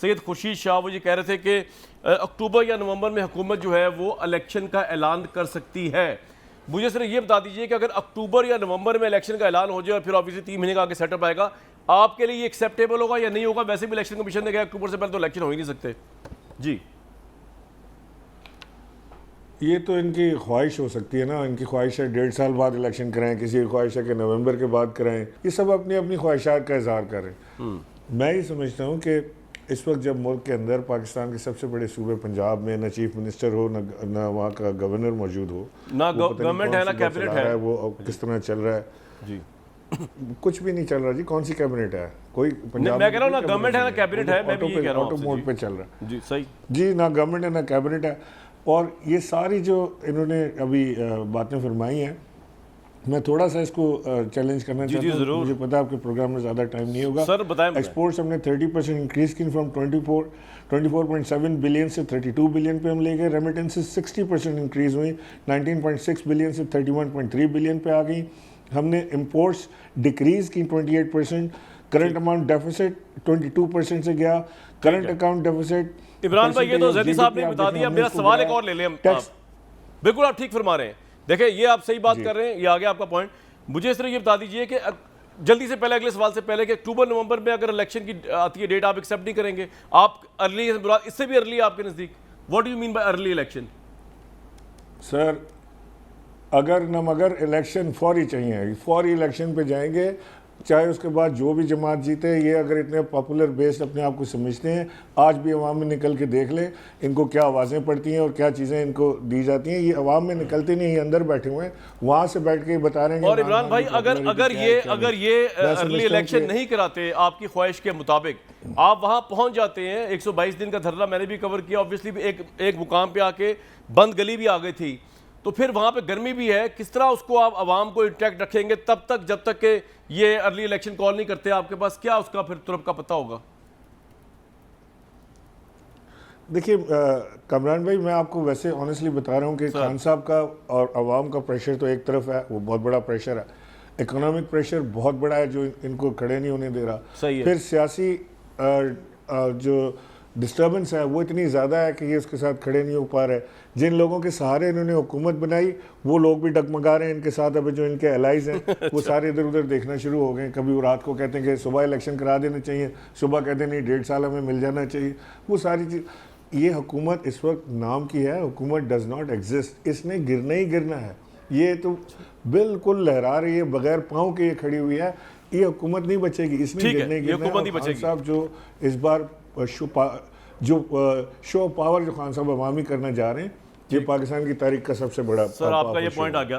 सैयद खुर्शीद शाह वो ये कह रहे थे कि अक्टूबर या नवंबर में हुकूमत जो है वो इलेक्शन का ऐलान कर सकती है। मुझे सिर्फ ये बता दीजिए कि अगर अक्टूबर या नवंबर में इलेक्शन का ऐलान हो जाए और फिर ऑब्वियसली 3 महीने का आगे सेटअप आएगा, आपके लिए ये एक्सेप्टेबल होगा या नहीं होगा? वैसे भी इलेक्शन कमीशन ने कहा अक्टूबर से पहले तो इलेक्शन हो ही नहीं सकते। जी, ये तो इनकी ख्वाहिश हो सकती है ना, इनकी ख्वाहिश है 1.5 साल बाद इलेक्शन कराएं, किसी की ख्वाहिश है कि नवंबर के बाद कराएं। ये सब अपनी अपनी ख्वाहिशात का इजहार कर रहे हैं। मैं ये समझता हूँ कि इस वक्त जब मुल्क के अंदर पाकिस्तान के सबसे बड़े सूबे पंजाब में न चीफ मिनिस्टर हो, न वहाँ का गवर्नर मौजूद हो, ना गवर्नमेंट है ना कैबिनेट है, वो किस तरह चल रहा है जी कुछ भी नहीं चल रहा जी। कौन सी कैबिनेट है? कोई पंजाब मैं कह रहा हूँ ना गवर्नमेंट है ना कैबिनेट है, मैं भी ये कह रहा हूँ ऑटो मोड पे चल रहा है जी। सही जी, ना गवर्नमेंट है ना कैबिनेट है। और ये सारी जो इन्होंने अभी बातें फरमाई हैं, मैं थोड़ा सा इसको चैलेंज करना चाहता हूँ। मुझे पता है आपके प्रोग्राम में ज़्यादा टाइम नहीं होगा सर, बताएं। एक्सपोर्ट्स हमने 30% इंक्रीज की, फ्रॉम 24.7 बिलियन से 32 बिलियन पे हम ले गए। रेमिटेंसेस 60% इंक्रीज हुई, 19.6 बिलियन से 31.3 बिलियन पे आ गई। हमने इम्पोर्ट्स डिक्रीज की 28%। करंट अमाउंट डेफिसिट 22% से गया। Current account deficit. इमरान भाई, ये तो जैदी साहब ने बता दिया। मेरा सवाल एक और ले लें हम। बिल्कुल आप ठीक फरमा रहे हैं। देखिए, ये आप सही बात कर रहे हैं, ये आ गया आपका पॉइंट। मुझे सिर्फ ये बता दीजिए कि जल्दी से पहले, अगले सवाल से पहले, कि अक्टूबर नवंबर में अगर इलेक्शन की आती है डेट, आप एक्सेप्ट नहीं करेंगे? आप अर्ली, इससे भी अर्ली आपके नजदीक? What do you mean by early election? Sir, अगर न मगर इलेक्शन फौरी चाहिए, फौरी इलेक्शन पे जाएंगे, चाहे उसके बाद जो भी जमात जीते। ये अगर इतने पॉपुलर बेस्ड अपने आप को समझते हैं, आज भी अवाम में निकल के देख लें इनको क्या आवाज़ें पड़ती हैं और क्या चीज़ें इनको दी जाती हैं। ये अवाम में निकलते नहीं, ये अंदर बैठे हुए हैं, वहाँ से बैठ के बता रहे हैं। और इमरान भाई, अगर ये अर्ली इलेक्शन नहीं कराते आपकी ख्वाहिश के मुताबिक, आप वहाँ पहुँच जाते हैं, 122 दिन का धरना मैंने भी कवर किया, ऑब्वियसली एक मुकाम पे आके बंद गली भी आ गई थी, तो फिर वहाँ पे गर्मी भी है। किस तरह उसको आप आवाम को इंटैक्ट रखेंगे तब तक, जब तक कि ये अर्ली इलेक्शन कॉल नहीं करते? आपके पास क्या उसका फिर तुरंत का पता होगा? देखिए कमरान भाई, मैं आपको वैसे ऑनेस्टली बता रहा हूँ कि खान साहब का और आवाम का प्रेशर तो एक तरफ है, वो बहुत बड़ा प्रेशर है। इकोनॉमिक प्रेशर बहुत बड़ा है जो इनको खड़े नहीं होने दे रहा। सही है। फिर सियासी जो डिस्टर्बेंस है वो इतनी ज़्यादा है कि ये उसके साथ खड़े नहीं हो पा रहे। जिन लोगों के सहारे इन्होंने हुकूमत बनाई, वो लोग भी डगमगा रहे हैं इनके साथ। अभी जो इनके एलाइज हैं वो सारे इधर उधर देखना शुरू हो गए। कभी वो रात को कहते हैं कि सुबह इलेक्शन करा देना चाहिए, सुबह कहते हैं नहीं 1.5 साल हमें मिल जाना चाहिए। वो सारी चीज़, ये हुकूमत इस वक्त नाम की है, हुकूमत डज नॉट एग्जिस्ट। इसने गिरना ही गिरना है। ये तो बिल्कुल लहरा रही है, बगैर पाँव के ये खड़ी हुई है। ये हुकूमत नहीं बचेगी, इसने गिरना ही गिरना है। खान साहब जो इस बार शो पावर जो खान साहब अवामी करना जा रहे हैं, ये पाकिस्तान की तारीख का सबसे बड़ा। सर, आपका ये पॉइंट आ गया।